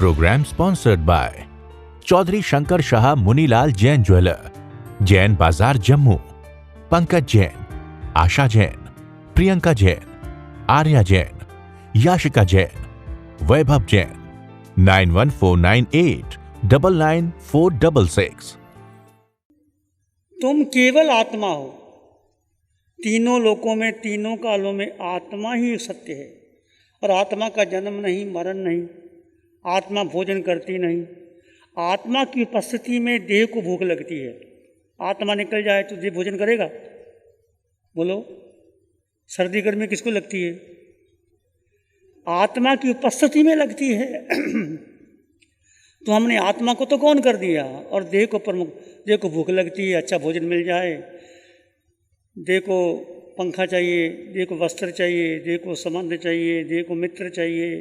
Programme sponsored by Chaudhary Shankar Shah Munilal Jain jeweller, Jain Bazaar Jammu, Pankaj Jain, आशा जैन, प्रियंका जैन, आर्या जैन, याशिका जैन, वैभव जैन। 9149899466। तुम केवल आत्मा हो। तीनों लोकों में, तीनों कालों में आत्मा ही सत्य है। और आत्मा का जन्म नहीं, मरण नहीं। आत्मा भोजन करती नहीं। आत्मा की उपस्थिति में देह को भूख लगती है। आत्मा निकल जाए तो देह भोजन करेगा? बोलो, सर्दी गर्मी किसको लगती है? आत्मा की उपस्थिति में लगती है। तो हमने आत्मा को तो कौन कर दिया, और देह को प्रमुख। देह को भूख लगती है, अच्छा भोजन मिल जाए। देह को पंखा चाहिए, देह को वस्त्र चाहिए, देह को संबंध चाहिए, देह को मित्र चाहिए।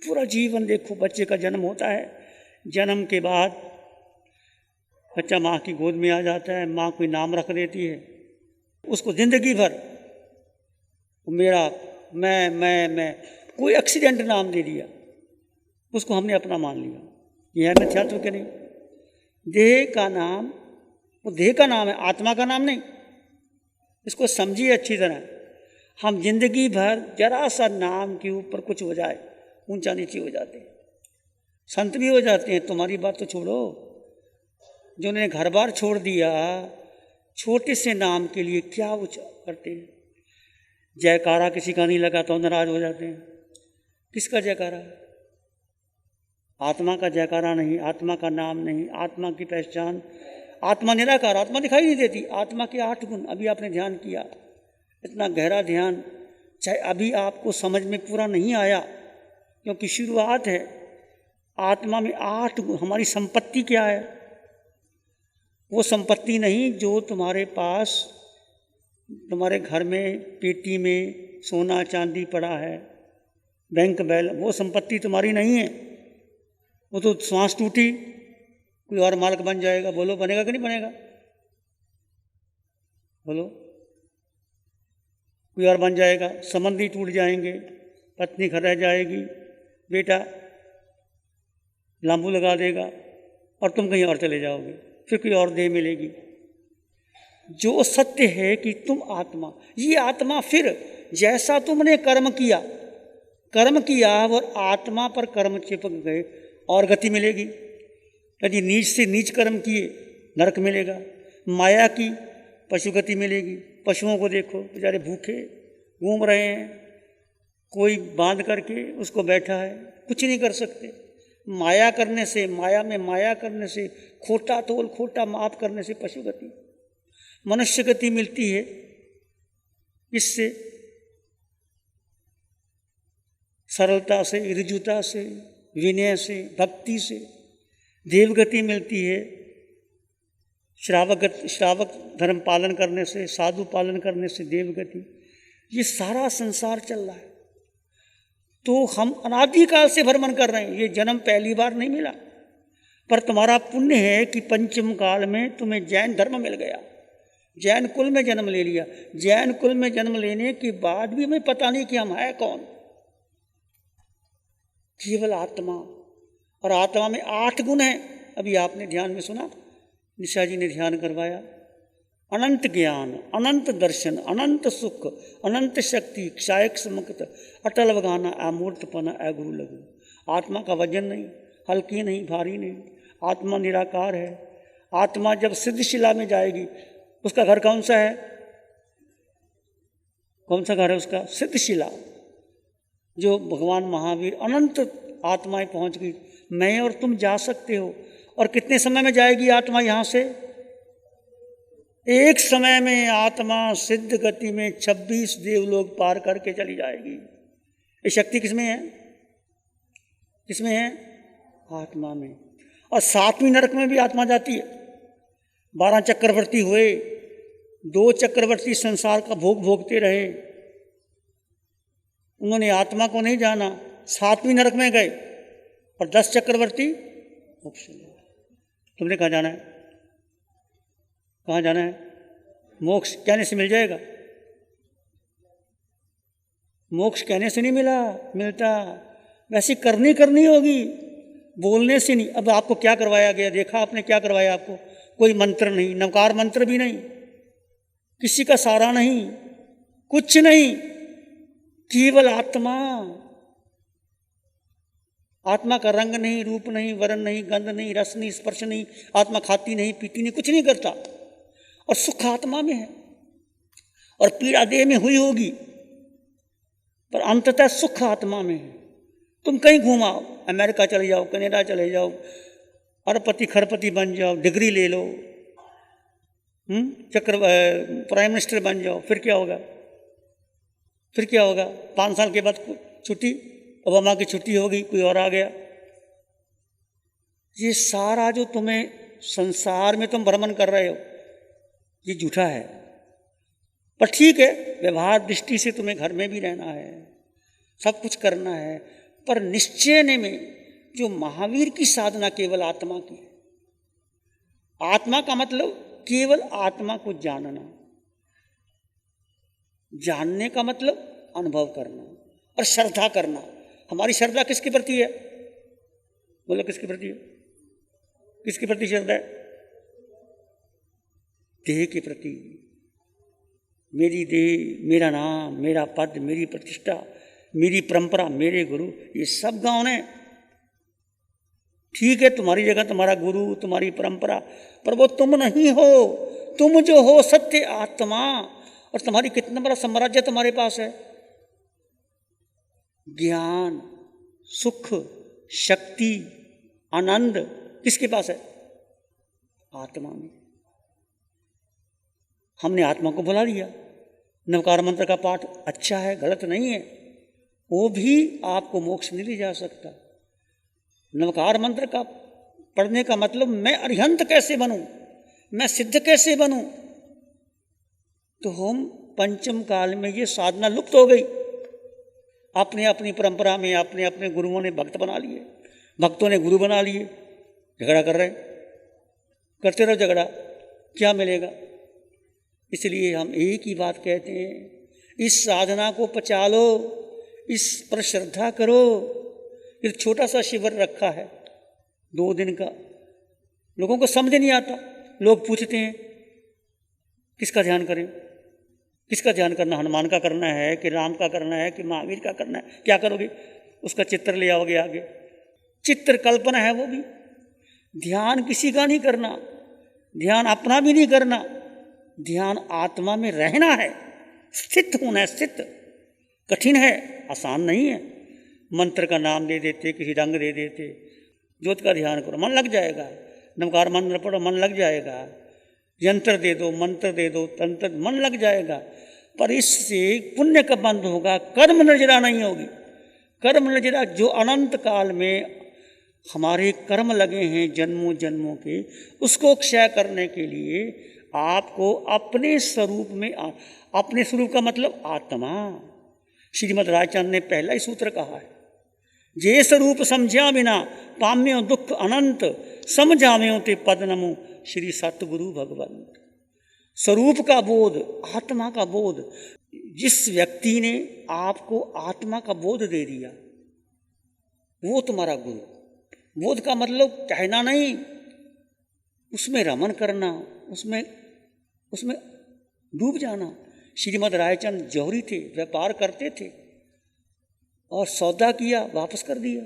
पूरा जीवन देखो, बच्चे का जन्म होता है, जन्म के बाद बच्चा माँ की गोद में आ जाता है, माँ कोई नाम रख देती है, उसको जिंदगी भर मेरा मैं कोई एक्सीडेंट नाम दे दिया, उसको हमने अपना मान लिया। यह है मिथ्यात्व के नहीं? देह का नाम, वो देह का नाम है, आत्मा का नाम नहीं। इसको समझिए अच्छी तरह। हम जिंदगी भर जरा सा नाम के ऊपर कुछ हो जाए, ऊंचा नीचे हो जाते हैं, संत भी हो जाते हैं। तुम्हारी बात तो छोड़ो, जिन्होंने घर बार छोड़ दिया, छोटे से नाम के लिए क्या ऊंचा करते हैं। जयकारा किसी का नहीं लगा तो नाराज हो जाते हैं। किसका जयकारा? आत्मा का जयकारा नहीं, आत्मा का नाम नहीं, आत्मा की पहचान। आत्मा निराकार, आत्मा दिखाई नहीं देती। आत्मा के 8 गुण अभी आपने ध्यान किया, इतना गहरा ध्यान। चाहे अभी आपको समझ में पूरा नहीं आया, क्योंकि शुरुआत है। आत्मा में 8 गुण। हमारी संपत्ति क्या है? वो संपत्ति नहीं जो तुम्हारे पास, तुम्हारे घर में पेटी में सोना चांदी पड़ा है, बैंक बैलेंस, वो संपत्ति तुम्हारी नहीं है। वो तो सांस टूटी कोई और मालिक बन जाएगा। बोलो, बनेगा कि नहीं बनेगा? बोलो, कोई और बन जाएगा। संबंधी टूट जाएंगे, पत्नी घर रह जाएगी, बेटा लांबू लगा देगा, और तुम कहीं और चले जाओगे, फिर कोई और देह मिलेगी। जो सत्य है कि तुम आत्मा, ये आत्मा फिर जैसा तुमने कर्म किया और आत्मा पर कर्म चिपक गए, और गति मिलेगी। यदि नीच से नीच कर्म किए, नरक मिलेगा। माया की, पशु गति मिलेगी। पशुओं को देखो, बेचारे भूखे घूम रहे हैं, कोई बांध करके उसको बैठा है, कुछ नहीं कर सकते। माया करने से, माया में माया करने से, खोटा तोल खोटा माप करने से पशु गति। मनुष्य गति मिलती है इससे, सरलता से, ऋजुता से, विनय से, भक्ति से। देवगति मिलती है श्रावक धर्म पालन करने से, साधु पालन करने से देवगति। ये सारा संसार चल रहा है। तो हम अनादिकाल से भ्रमण कर रहे हैं। ये जन्म पहली बार नहीं मिला, पर तुम्हारा पुण्य है कि पंचम काल में तुम्हें जैन धर्म मिल गया, जैन कुल में जन्म ले लिया। जैन कुल में जन्म लेने के बाद भी हमें पता नहीं कि हम है कौन। केवल आत्मा, और आत्मा में 8 गुण हैं। अभी आपने ध्यान में सुना, निशा जी ने ध्यान करवाया। अनंत ज्ञान, अनंत दर्शन, अनंत सुख, अनंत शक्ति, क्षायक समक्त, अटल वगाना, अमूर्तपना, अगुरु लघु। आत्मा का वजन नहीं, हल्की नहीं, भारी नहीं। आत्मा निराकार है। आत्मा जब सिद्धशिला में जाएगी, उसका घर कौन सा है? कौन सा घर है उसका? सिद्धशिला। जो भगवान महावीर, अनंत आत्माएं पहुंच गई। मैं और तुम जा सकते हो। और कितने समय में जाएगी आत्मा यहाँ से? एक समय में आत्मा सिद्ध गति में 26 देवलोक पार करके चली जाएगी। ये शक्ति किसमें है? किसमें है? आत्मा में। और 7वीं नरक में भी आत्मा जाती है। 12 चक्रवर्ती हुए, 2 चक्रवर्ती संसार का भोग भोगते रहे, उन्होंने आत्मा को नहीं जाना, 7वीं नरक में गए। और 10 चक्रवर्ती मोक्ष में। तुमने कहाँ जाना है? कहाँ जाना है? मोक्ष कहने से मिल जाएगा? मोक्ष कहने से नहीं मिलता, वैसी करनी होगी। बोलने से नहीं। अब आपको क्या करवाया गया, देखा आपने क्या करवाया आपको? कोई मंत्र नहीं, नवकार मंत्र भी नहीं, किसी का सहारा नहीं, कुछ नहीं, केवल आत्मा। आत्मा का रंग नहीं, रूप नहीं, वर्ण नहीं, गंध नहीं, रस नहीं, स्पर्श नहीं। आत्मा खाती नहीं, पीती नहीं, कुछ नहीं करता, और सुख आत्मा में है, और पीड़ा देह में हुई होगी, पर अंततः सुख आत्मा में है। तुम कहीं घुमाओ, अमेरिका चले जाओ, कनाडा चले जाओ, अरबपति खरपति बन जाओ, डिग्री ले लो, प्राइम मिनिस्टर बन जाओ, फिर क्या होगा? फिर क्या होगा? 5 साल के बाद छुट्टी, ओबामा की छुट्टी होगी, कोई और आ गया। ये सारा जो तुम्हें संसार में तुम भ्रमण कर रहे हो, ये झूठा है। पर ठीक है, व्यवहार दृष्टि से तुम्हें घर में भी रहना है, सब कुछ करना है, पर निश्चय में जो महावीर की साधना केवल आत्मा की है। आत्मा का मतलब केवल आत्मा को जानना, जानने का मतलब अनुभव करना और श्रद्धा करना। हमारी श्रद्धा किसके प्रति है? बोलो, किसके प्रति है? किसके प्रति श्रद्धा है? देह के प्रति। मेरी देह, मेरा नाम, मेरा पद, मेरी प्रतिष्ठा, मेरी परंपरा, मेरे गुरु, ये सब गौण है। ठीक है, तुम्हारी जगह तुम्हारा गुरु, तुम्हारी परंपरा, पर वो तुम नहीं हो। तुम जो हो सत्य आत्मा, और तुम्हारी कितना बड़ा साम्राज्य तुम्हारे पास है। ज्ञान, सुख, शक्ति, आनंद किसके पास है? आत्मा में। हमने आत्मा को बुला लिया। नवकार मंत्र का पाठ अच्छा है, गलत नहीं है, वो भी आपको मोक्ष नहीं ले जा सकता। नवकार मंत्र का पढ़ने का मतलब मैं अरिहंत कैसे बनूं, मैं सिद्ध कैसे बनूं। तो हम पंचम काल में ये साधना लुप्त हो गई। अपने अपनी परंपरा में अपने अपने गुरुओं ने भक्त बना लिए, भक्तों ने गुरु बना लिए, झगड़ा कर रहे, करते रहो झगड़ा, क्या मिलेगा? इसलिए हम एक ही बात कहते हैं, इस साधना को पचा लो, इस पर श्रद्धा करो। एक छोटा सा शिविर रखा है 2 दिन का, लोगों को समझ नहीं आता। लोग पूछते हैं किसका ध्यान करें, किसका ध्यान करना? हनुमान का करना है कि राम का करना है कि महावीर का करना है? क्या करोगे? उसका चित्र ले आओगे आगे, चित्र कल्पना है वो भी। ध्यान किसी का नहीं करना, ध्यान अपना भी नहीं करना, ध्यान आत्मा में रहना है, स्थित होना है। स्थित कठिन है, आसान नहीं है। मंत्र का नाम दे देते, किसी रंग दे देते, ज्योत का ध्यान करो, मन लग जाएगा। नवकार मंत्र पढ़ो, मन लग जाएगा। यंत्र दे दो, मंत्र दे दो, तंत्र, मन लग जाएगा। पर इससे पुण्य का बंध होगा, कर्म नजरा नहीं होगी। कर्म नजरा जो अनंत काल में हमारे कर्म लगे हैं जन्मों जन्मों के, उसको क्षय करने के लिए आपको अपने स्वरूप में, अपने स्वरूप का मतलब आत्मा। श्रीमद् रायचंद ने पहला ही सूत्र कहा है, जे स्वरूप समझा बिना पाम्यो दुख अनंत, समझाव्यो ते पद नमो श्री सतगुरु भगवंत। स्वरूप का बोध, आत्मा का बोध। जिस व्यक्ति ने आपको आत्मा का बोध दे दिया, वो तुम्हारा गुरु। बोध का मतलब कहना नहीं, उसमें रमन करना, उसमें डूब जाना। श्रीमद् रायचंद जौहरी थे, व्यापार करते थे, और सौदा किया, वापस कर दिया।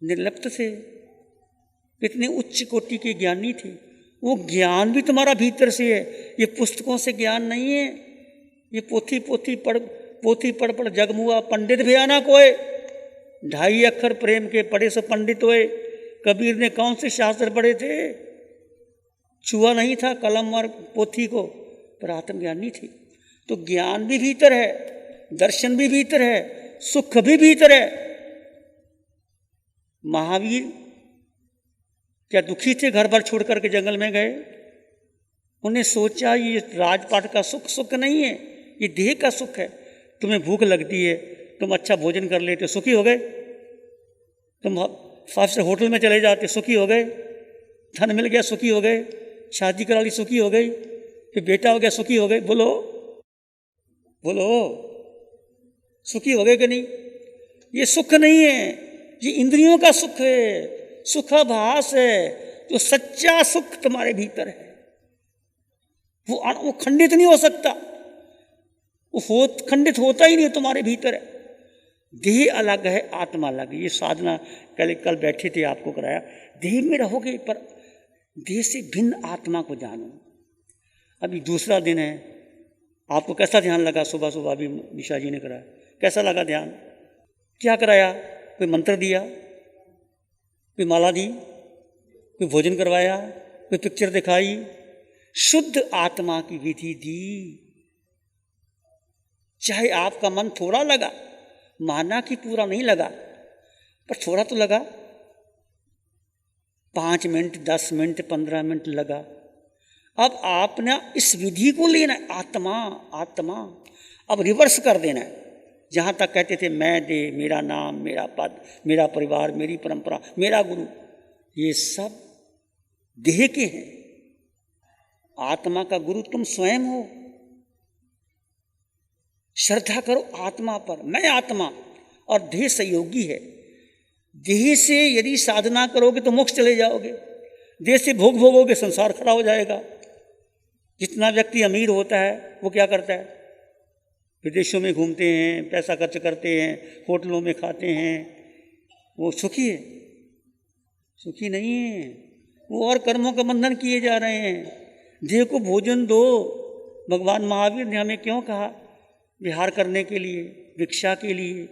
निर्लिप्त थे, कितने उच्च कोटि के ज्ञानी थे। वो ज्ञान भी तुम्हारा भीतर से है, ये पुस्तकों से ज्ञान नहीं है। ये पोथी पढ़ पढ़ जगमुआ पंडित भी आना कोय। 2.5 अक्षर प्रेम के पढ़े सो पंडित होए। कबीर ने कौन से शास्त्र पढ़े थे? छुआ नहीं था कलम और पोथी को, पर आत्मज्ञानी थी। तो ज्ञान भी भीतर है, दर्शन भी भीतर है, सुख भी भीतर है। महावीर क्या दुखी थे? घर भर छोड़ करके जंगल में गए। उन्हें सोचा ये राजपाट का सुख सुख नहीं है, ये देह का सुख है। तुम्हें भूख लगती है, तुम अच्छा भोजन कर लेते, सुखी हो गए। तुम 5 स्टार होटल में चले जाते, सुखी हो गए। धन मिल गया, सुखी हो गए। शादी करा ली, सुखी हो गई। फिर बेटा हो गया, सुखी हो गए। बोलो बोलो, सुखी हो गए कि नहीं? ये सुख नहीं है, ये इंद्रियों का सुख है, सुखाभास है। जो सच्चा सुख तुम्हारे भीतर है वो खंडित नहीं हो सकता, खंडित होता ही नहीं, तुम्हारे भीतर है। देह अलग है, आत्मा अलग है। ये साधना कल बैठे थे, आपको कराया। देह में रहोगे पर देह से भिन्न आत्मा को जानो। अभी दूसरा दिन है, आपको कैसा ध्यान लगा? सुबह सुबह अभी निशा जी ने कराया, कैसा लगा ध्यान? क्या कराया? कोई मंत्र दिया, कोई माला दी, कोई भोजन करवाया, कोई पिक्चर दिखाई? शुद्ध आत्मा की विधि दी। चाहे आपका मन थोड़ा लगा, माना कि पूरा नहीं लगा, पर थोड़ा तो लगा। 5 मिनट, 10 मिनट, 15 मिनट लगा। अब आपने इस विधि को लेना है, आत्मा आत्मा। अब रिवर्स कर देना है। जहाँ तक कहते थे मैं दे, मेरा नाम, मेरा पद, मेरा परिवार, मेरी परंपरा, मेरा गुरु, ये सब देह के हैं। आत्मा का गुरु तुम स्वयं हो। श्रद्धा करो आत्मा पर। मैं आत्मा और देह सहयोगी है। देह से यदि साधना करोगे तो मोक्ष चले जाओगे, देह से भोग भोगोगे संसार खड़ा हो जाएगा। जितना व्यक्ति अमीर होता है वो क्या करता है? विदेशों में घूमते हैं, पैसा खर्च करते हैं, होटलों में खाते हैं। वो सुखी है? सुखी नहीं है। वो और कर्मों का बंधन किए जा रहे हैं। देह को भोजन दो। भगवान महावीर ने हमें क्यों कहा? विहार करने के लिए, भिक्षा के लिए,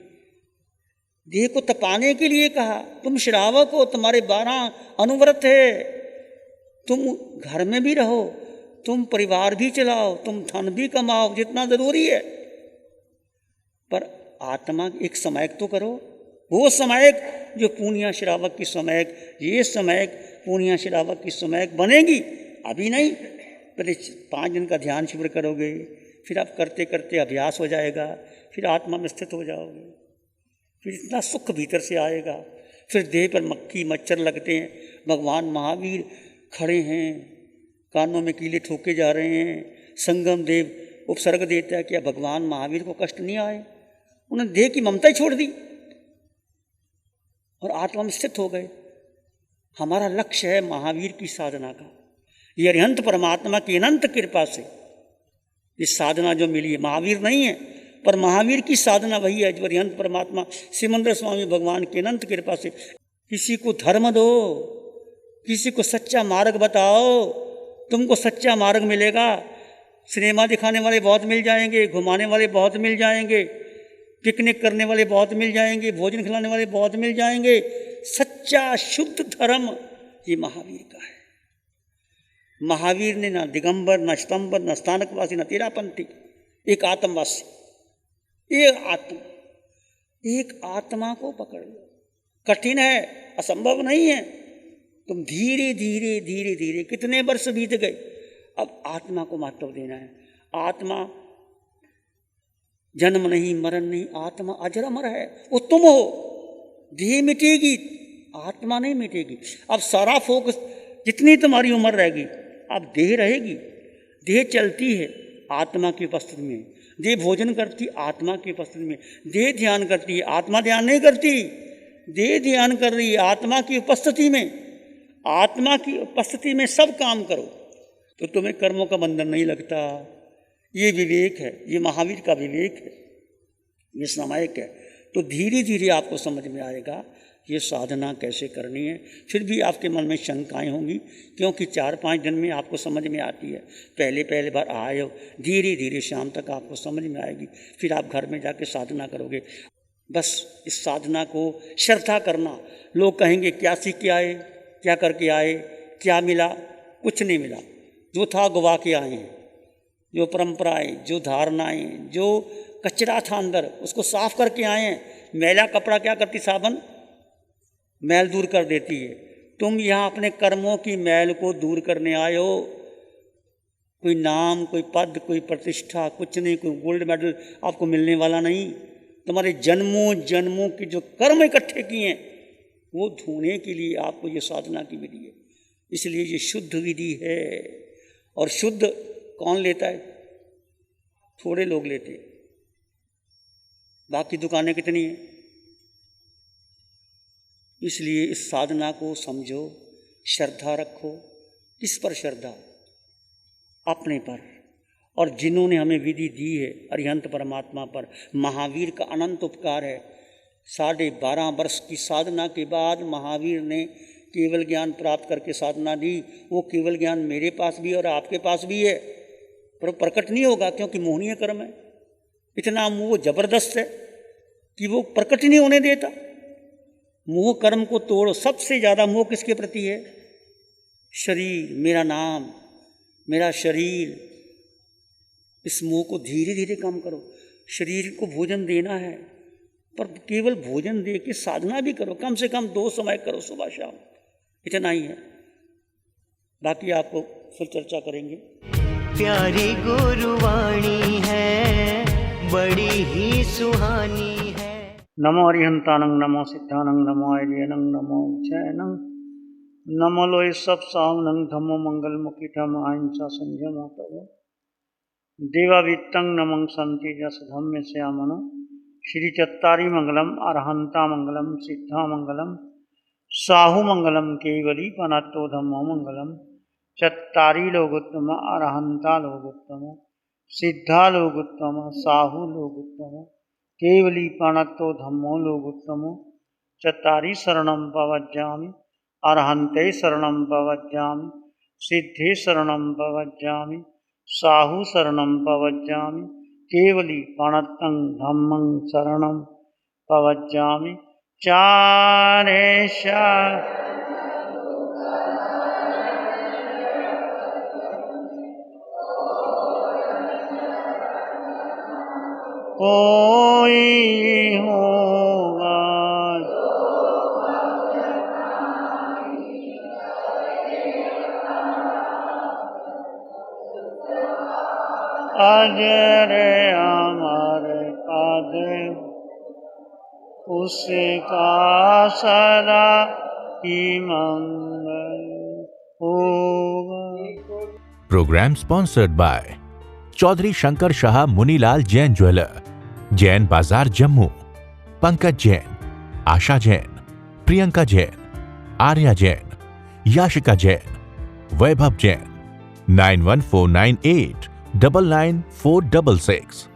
देह को तपाने के लिए कहा। तुम श्रावक हो, तुम्हारे 12 अनुव्रत है। तुम घर में भी रहो, तुम परिवार भी चलाओ, तुम धन भी कमाओ जितना जरूरी है, पर आत्मा एक समायक तो करो। वो समायक जो पूर्णिया श्रावक की समायक, ये समायक पूर्णिया श्रावक की समायक बनेगी। अभी नहीं, पहले 5 दिन का ध्यान शिविर करोगे, फिर आप करते करते अभ्यास हो जाएगा, फिर आत्मा में स्थित हो जाओगे, फिर इतना सुख भीतर से आएगा। फिर देह पर मक्खी मच्छर लगते हैं, भगवान महावीर खड़े हैं, कानों में कीले ठोके जा रहे हैं। संगम देव उपसर्ग देता है कि भगवान महावीर को कष्ट नहीं आए। उन्होंने देह की ममता ही छोड़ दी और आत्मा में स्थित हो गए। हमारा लक्ष्य है महावीर की साधना का। ये अरिहंत परमात्मा की अनंत कृपा से ये साधना जो मिली है, महावीर नहीं है पर महावीर की साधना वही है जो अरिहंत परमात्मा सिमंदर स्वामी भगवान की अनंत कृपा से। किसी को धर्म दो, किसी को सच्चा मार्ग बताओ, तुमको सच्चा मार्ग मिलेगा। सिनेमा दिखाने वाले बहुत मिल जाएंगे, घुमाने वाले बहुत मिल जाएंगे, पिकनिक करने वाले बहुत मिल जाएंगे, भोजन खिलाने वाले बहुत मिल जाएंगे। सच्चा शुद्ध धर्म ये महावीर का है। महावीर ने ना दिगंबर, ना स्तंबर, ना स्थानकवासी, ना तेरापंथी, एक आत्मवासी, एक आत्मा। एक आत्मा को पकड़ लो। कठिन है, असंभव नहीं है। तुम धीरे धीरे धीरे धीरे, कितने वर्ष बीत गए, अब आत्मा को महत्व देना है। आत्मा जन्म नहीं, मरण नहीं, आत्मा अजर अमर है। वो तुम हो। देह मिटेगी, आत्मा नहीं मिटेगी। अब सारा फोकस, जितनी तुम्हारी उम्र रहेगी, अब देह रहेगी। देह चलती है आत्मा की उपस्थिति में, देह भोजन करती आत्मा की उपस्थिति में, देह ध्यान करती है, आत्मा ध्यान नहीं करती। देह ध्यान कर रही है आत्मा की उपस्थिति में। आत्मा की उपस्थिति में सब काम करो तो तुम्हें कर्मों का बंधन नहीं लगता। ये विवेक है, ये महावीर का विवेक है, ये समायक है। तो धीरे धीरे आपको समझ में आएगा ये साधना कैसे करनी है। फिर भी आपके मन में शंकाएं होंगी, क्योंकि 4-5 दिन में आपको समझ में आती है। पहले बार आए हो, धीरे धीरे शाम तक आपको समझ में आएगी। फिर आप घर में जाके साधना करोगे। बस इस साधना को श्रद्धा करना। लोग कहेंगे क्या सीख के आए, क्या करके आए, क्या मिला? कुछ नहीं मिला। जो था गवा के आए हैं। जो परंपराएं, जो धारणाएं, जो कचरा था अंदर, उसको साफ करके आए हैं। मैला कपड़ा क्या करती? साबन मैल दूर कर देती है। तुम यहाँ अपने कर्मों की मैल को दूर करने आए हो। कोई नाम, कोई पद, कोई प्रतिष्ठा, कुछ नहीं, कोई गोल्ड मेडल आपको मिलने वाला नहीं। तुम्हारे जन्मों जन्मों के जो कर्म इकट्ठे किए हैं वो धोने के लिए आपको ये साधना की विधि है। इसलिए ये शुद्ध विधि है। और शुद्ध कौन लेता है? थोड़े लोग लेते हैं। बाकी दुकानें कितनी हैं? इसलिए इस साधना को समझो, श्रद्धा रखो। किस पर श्रद्धा? अपने पर। और जिन्होंने हमें विधि दी है अरिहंत परमात्मा पर, महावीर का अनंत उपकार है। 12.5 वर्ष की साधना के बाद महावीर ने केवल ज्ञान प्राप्त करके साधना दी। वो केवल ज्ञान मेरे पास भी और आपके पास भी है, पर प्रकट नहीं होगा क्योंकि मोहनीय कर्म है। इतना मोह जबरदस्त है कि वो प्रकट नहीं होने देता। मोह कर्म को तोड़ो। सबसे ज़्यादा मोह किसके प्रति है? शरीर, मेरा नाम, मेरा शरीर। इस मोह को धीरे धीरे कम करो। शरीर को भोजन देना है, पर केवल भोजन दे के साधना भी करो। कम से कम 2 समय करो, सुबह शाम। इतना ही है, बाकी आपको फिर चर्चा करेंगे। प्यारी गुरुवाणी है, बड़ी ही सुहानी है। नमो अरिहंतानंग, नमो सिद्धानंग, नमो आर्यनंग, नमो जैनंग, नमो लोय सब सावनंग, धम्मो मंगल मुखी धम अहिंसा संयम तव देवावित्तं नमं संति जस धम्म श्यामनो। श्री चत्तारी मंगलम, अरहंता मंगलम, सिद्धा मंगलम, साहु मंगलम, केवली पनत्तो धम्मो मंगलम। चत्तारी लोगोत्तम, अरहंता लोगोत्तम, सिद्धा लोगोत्तम, साहु लोगोत्तम, केवली पनत्तो धम्मो लोगोत्तम। चत्तारी शरणं पवज्जामि, अरहंते शरणं पवज्जामि, सिद्धे शरणं पवज्जामि, साहु शरणं पवज्जामि, केवली पणत्तं धम्मं शरणं पवज्जामि। चारेश कोई होगा अजर अमर पद, उसका सदा ही मंगल होगा। Programme sponsored by Chaudhary Shankar Shah Munilal Jain jeweller, Jain Bazaar Jammu. Pankaj Jain, Asha Jain, Priyanka Jain, Arya Jain, Yashika Jain, Vaibhav Jain. 9149899466